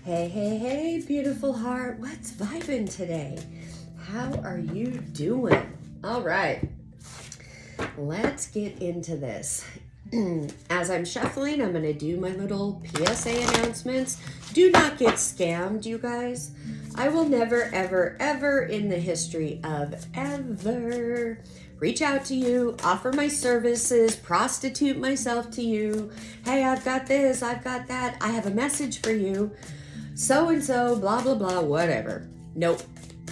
Hey, hey, hey, beautiful heart. What's vibing today? How are you doing? All right, let's get into this. As I'm shuffling, I'm going to do my little PSA announcements. Do not get scammed, you guys. I will never, ever, ever in the history of ever reach out to you, offer my services, prostitute myself to you. Hey, I've got this, I've got that. I have a message for you. So-and-so, blah, blah, blah, whatever. Nope,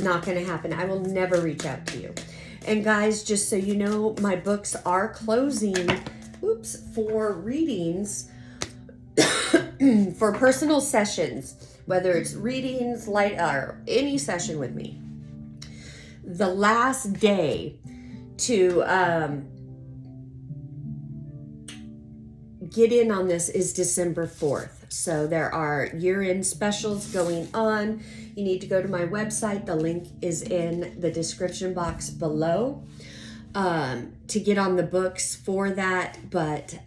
not going to happen. I will never reach out to you. And guys, just so you know, my books are closing, for readings, for personal sessions, whether it's readings, light, or any session with me. The last day to get in on this is December 4th. So there are year-end specials going on. You need to go to my website. The link is in the description box below to get on the books for that. But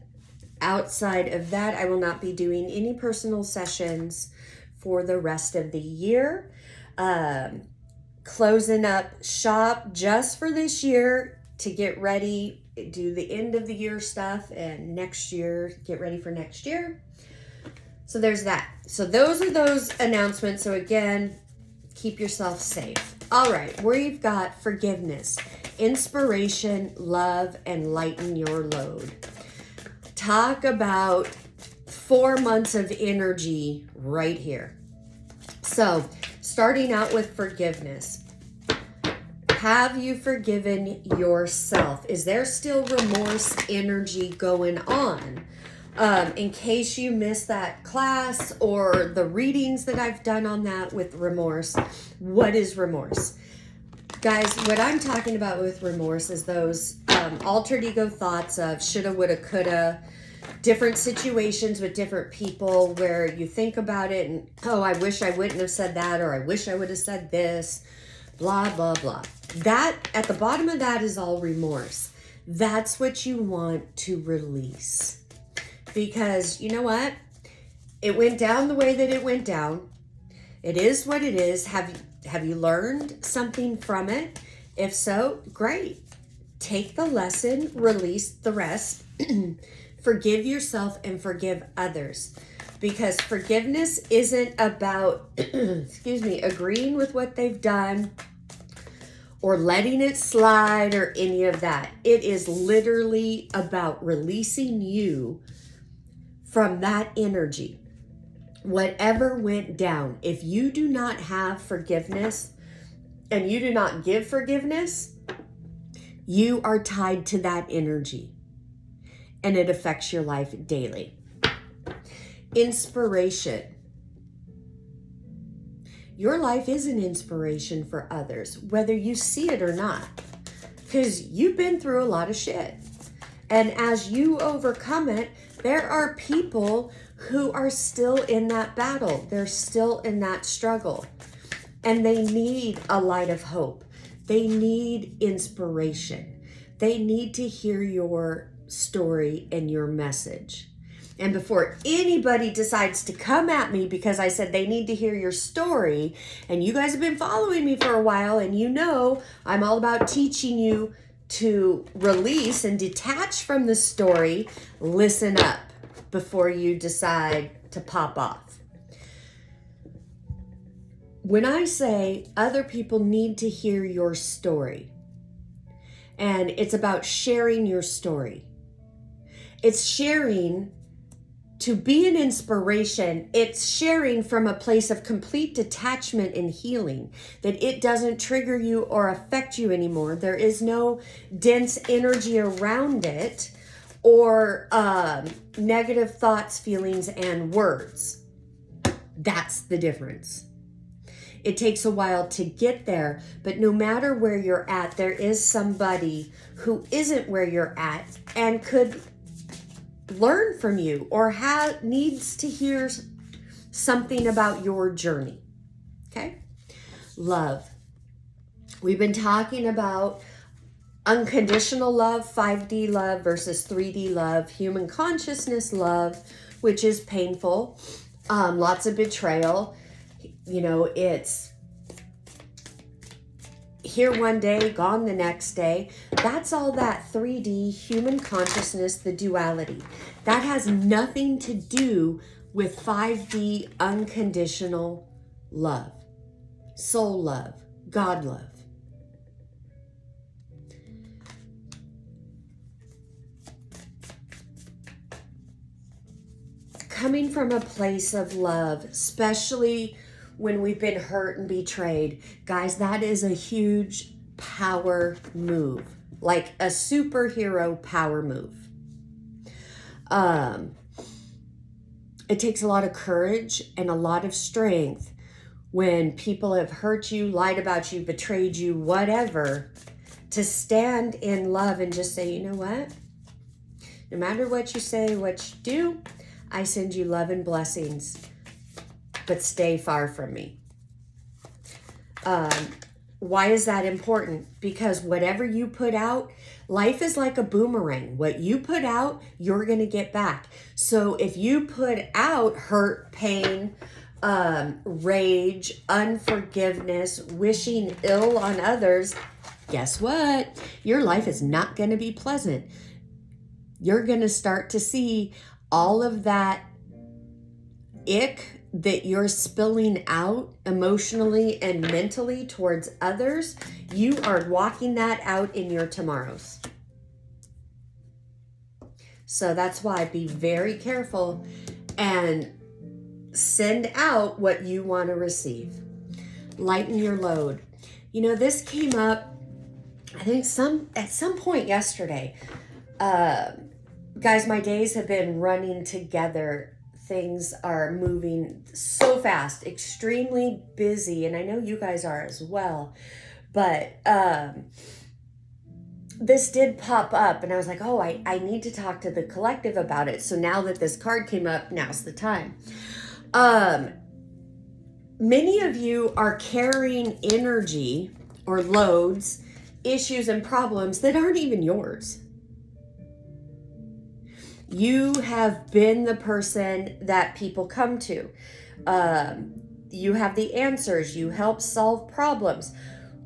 outside of that, I will not be doing any personal sessions for the rest of the year. Closing up shop just for this year to get ready, do the end of the year stuff, and next year, get ready for next year. So there's that. So those are those announcements. So again, keep yourself safe. All right, we've got forgiveness, inspiration, love, and lighten your load. Talk about 4 months of energy right here. So starting out with forgiveness. Have you forgiven yourself? Is there still remorse energy going on? In case you missed that class or the readings that I've done on that with remorse, what is remorse? Guys, what I'm talking about with remorse is those altered ego thoughts of shoulda, woulda, coulda, different situations with different people where you think about it and, oh, I wish I wouldn't have said that, or I wish I would have said this, blah, blah, blah. That, at the bottom of that is all remorse. That's what you want to release. Because you know what? It went down the way that it went down. It is what it is. Have you learned something from it? If so, great. Take the lesson, release the rest. Forgive yourself and forgive others. Because forgiveness isn't about, agreeing with what they've done or letting it slide or any of that. It is literally about releasing you from that energy. Whatever went down, if you do not have forgiveness and you do not give forgiveness, you are tied to that energy and it affects your life daily. Inspiration. Your life is an inspiration for others, whether you see it or not, because you've been through a lot of shit. And as you overcome it, there are people who are still in that battle. They're still in that struggle. And they need a light of hope. They need inspiration. They need to hear your story and your message. And before anybody decides to come at me because I said they need to hear your story, and you guys have been following me for a while, and you know I'm all about teaching you to release and detach from the story, listen up before you decide to pop off. When I say other people need to hear your story, and it's about sharing your story, it's sharing to be an inspiration. It's sharing from a place of complete detachment and healing, that it doesn't trigger you or affect you anymore. There is no dense energy around it or negative thoughts, feelings, and words. That's the difference. It takes a while to get there, but no matter where you're at, there is somebody who isn't where you're at and could learn from you or needs to hear something about your journey. Okay? Love. We've been talking about unconditional love, 5D love versus 3D love, human consciousness love, which is painful, Lots of betrayal. You know, it's here one day, gone the next day. That's all that 3D human consciousness, the duality. That has nothing to do with 5D unconditional love, soul love, God love. Coming from a place of love, especially when we've been hurt and betrayed, guys, that is a huge power move, like a superhero power move. It takes a lot of courage and a lot of strength when people have hurt you, lied about you, betrayed you, whatever, to stand in love and just say, you know what? No matter what you say, what you do, I send you love and blessings, but stay far from me. Why is that important? Because whatever you put out, life is like a boomerang. What you put out, you're going to get back. So if you put out hurt, pain, rage, unforgiveness, wishing ill on others, guess what? Your life is not going to be pleasant. You're going to start to see all of that ick that you're spilling out emotionally and mentally towards others. You are walking that out in your tomorrows. So that's why be very careful and send out what you want to receive. Lighten your load. You know, this came up, I think at some point yesterday. Guys, my days have been running together. Things are moving so fast, extremely busy, and I know you guys are as well. But this did pop up, and I was like, oh, I need to talk to the collective about it. So now that this card came up, now's the time. Many of you are carrying energy or loads, issues, and problems that aren't even yours. You have been the person that people come to. You have the answers. You help solve problems.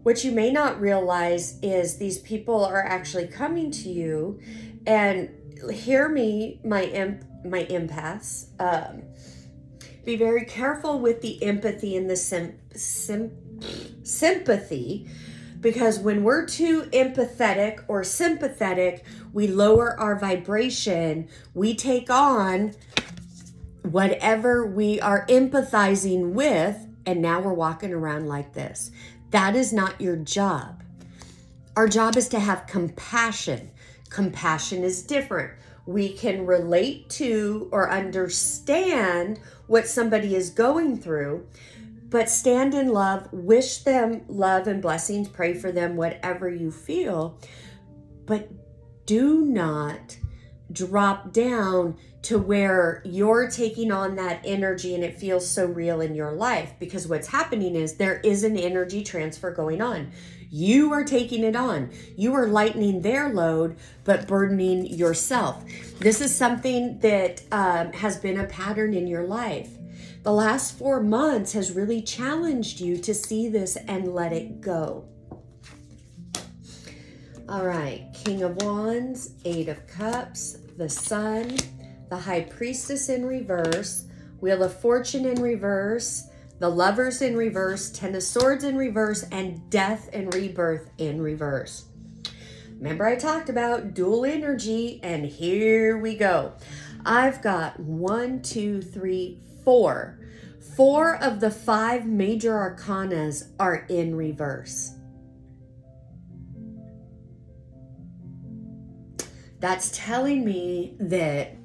What you may not realize is these people are actually coming to you, and hear me, my empaths. Be very careful with the empathy and the sympathy, because when we're too empathetic or sympathetic, we lower our vibration. We take on whatever we are empathizing with, and now we're walking around like this. That is not your job. Our job is to have compassion. Compassion is different. We can relate to or understand what somebody is going through, but stand in love, wish them love and blessings, pray for them, whatever you feel. But do not drop down to where you're taking on that energy and it feels so real in your life, because what's happening is there is an energy transfer going on. You are taking it on. You are lightening their load, but burdening yourself. This is something that has been a pattern in your life. The last 4 months has really challenged you to see this and let it go. All right, King of Wands, Eight of Cups, the Sun, the High Priestess in reverse, Wheel of Fortune in reverse, the Lovers in reverse, Ten of Swords in reverse, and Death and Rebirth in reverse. Remember I talked about dual energy, and here we go. I've got 1, 2, 3, 4. 4 of the 5 major arcanas are in reverse. That's telling me that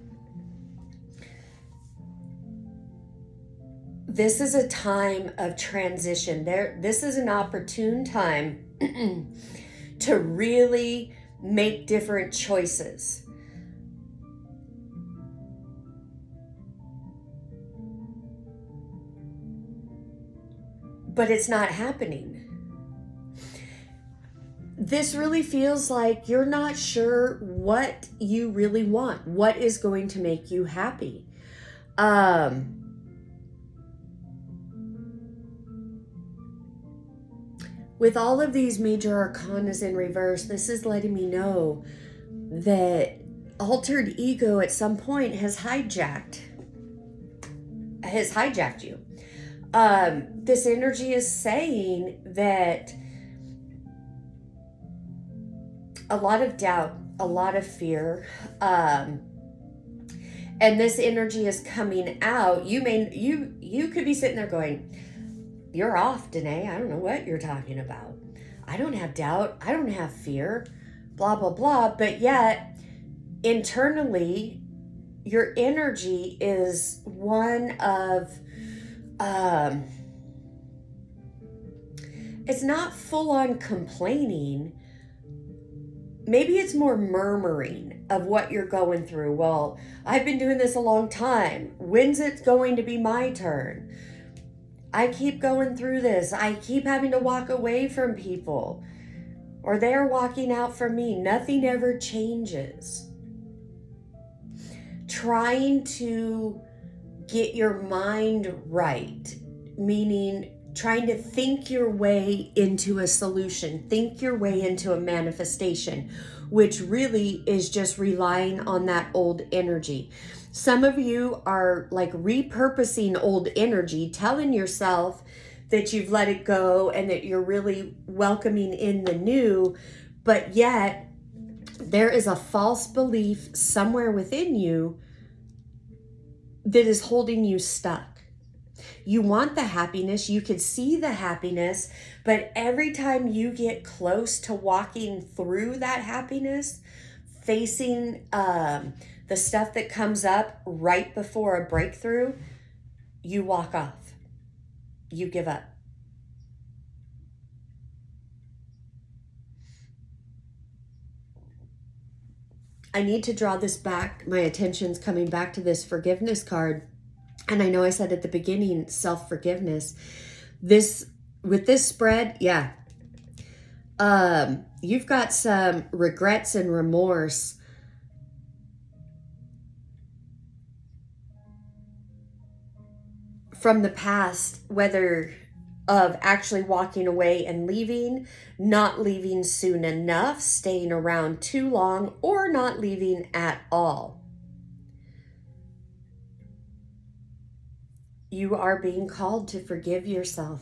this is a time of transition. This is an opportune time to really make different choices. But it's not happening. This really feels like you're not sure what you really want, what is going to make you happy. with all of these major arcanas in reverse, this is letting me know that altered ego at some point has hijacked you. This energy is saying that a lot of doubt, a lot of fear, and this energy is coming out. You could be sitting there going, "You're off, Danae. I don't know what you're talking about. I don't have doubt. I don't have fear, blah, blah, blah." But yet, internally, your energy is one of, it's not full on complaining. Maybe it's more murmuring of what you're going through. Well, I've been doing this a long time. When's it going to be my turn? I keep going through this. I keep having to walk away from people, or they're walking out from me. Nothing ever changes. Trying to get your mind right, meaning trying to think your way into a solution, think your way into a manifestation, which really is just relying on that old energy. Some of you are like repurposing old energy, telling yourself that you've let it go and that you're really welcoming in the new, but yet there is a false belief somewhere within you that is holding you stuck. You want the happiness, you can see the happiness, but every time you get close to walking through that happiness, facing the stuff that comes up right before a breakthrough, you walk off. You give up. I need to draw this back. My attention's coming back to this forgiveness card. And I know I said at the beginning, self-forgiveness. With this spread, yeah. You've got some regrets and remorse from the past, whether of actually walking away and leaving, not leaving soon enough, staying around too long, or not leaving at all. You are being called to forgive yourself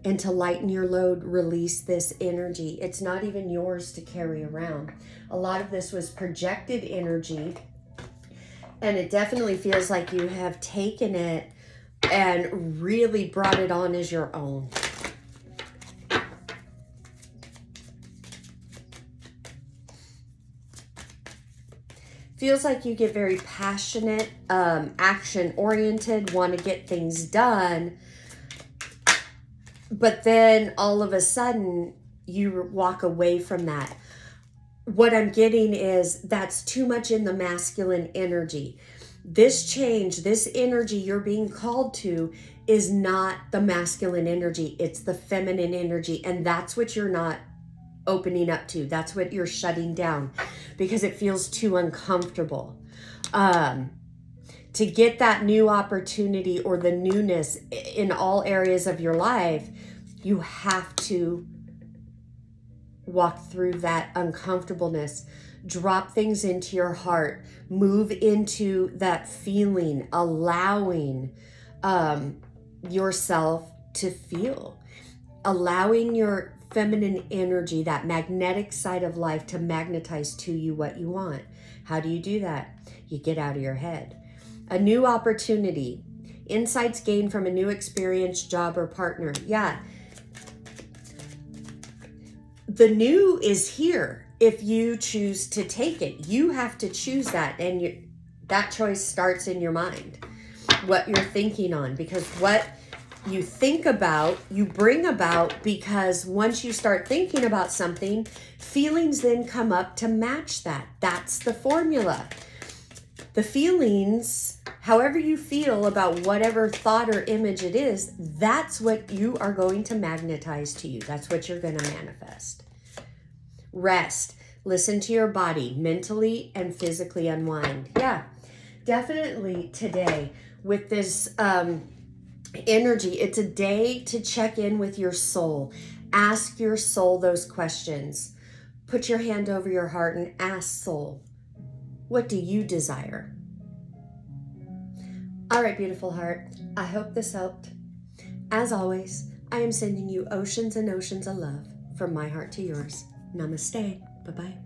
and to lighten your load, release this energy. It's not even yours to carry around. A lot of this was projected energy, and it definitely feels like you have taken it and really brought it on as your own. Feels like you get very passionate, action-oriented, want to get things done, but then all of a sudden you walk away from that. What I'm getting is that's too much in the masculine energy. This change, this energy you're being called to is not the masculine energy. It's the feminine energy, and that's what you're not opening up to. That's what you're shutting down because it feels too uncomfortable. To get that new opportunity or the newness in all areas of your life, you have to walk through that uncomfortableness, drop things into your heart, move into that feeling, allowing yourself to feel, allowing your feminine energy, that magnetic side of life, to magnetize to you what you want. How do you do that? You get out of your head. A new opportunity, insights gained from a new experience, job, or partner. Yeah. The new is here if you choose to take it. You have to choose that, and that choice starts in your mind, what you're thinking on, because what you think about, you bring about, because once you start thinking about something, feelings then come up to match that. That's the formula. The feelings, however you feel about whatever thought or image it is, that's what you are going to magnetize to you. That's what you're going to manifest. Rest. Listen to your body. Mentally and physically unwind. Yeah, definitely today with this energy, it's a day to check in with your soul. Ask your soul those questions. Put your hand over your heart and ask soul, what do you desire? All right, beautiful heart. I hope this helped. As always, I am sending you oceans and oceans of love from my heart to yours. Namaste. Bye-bye.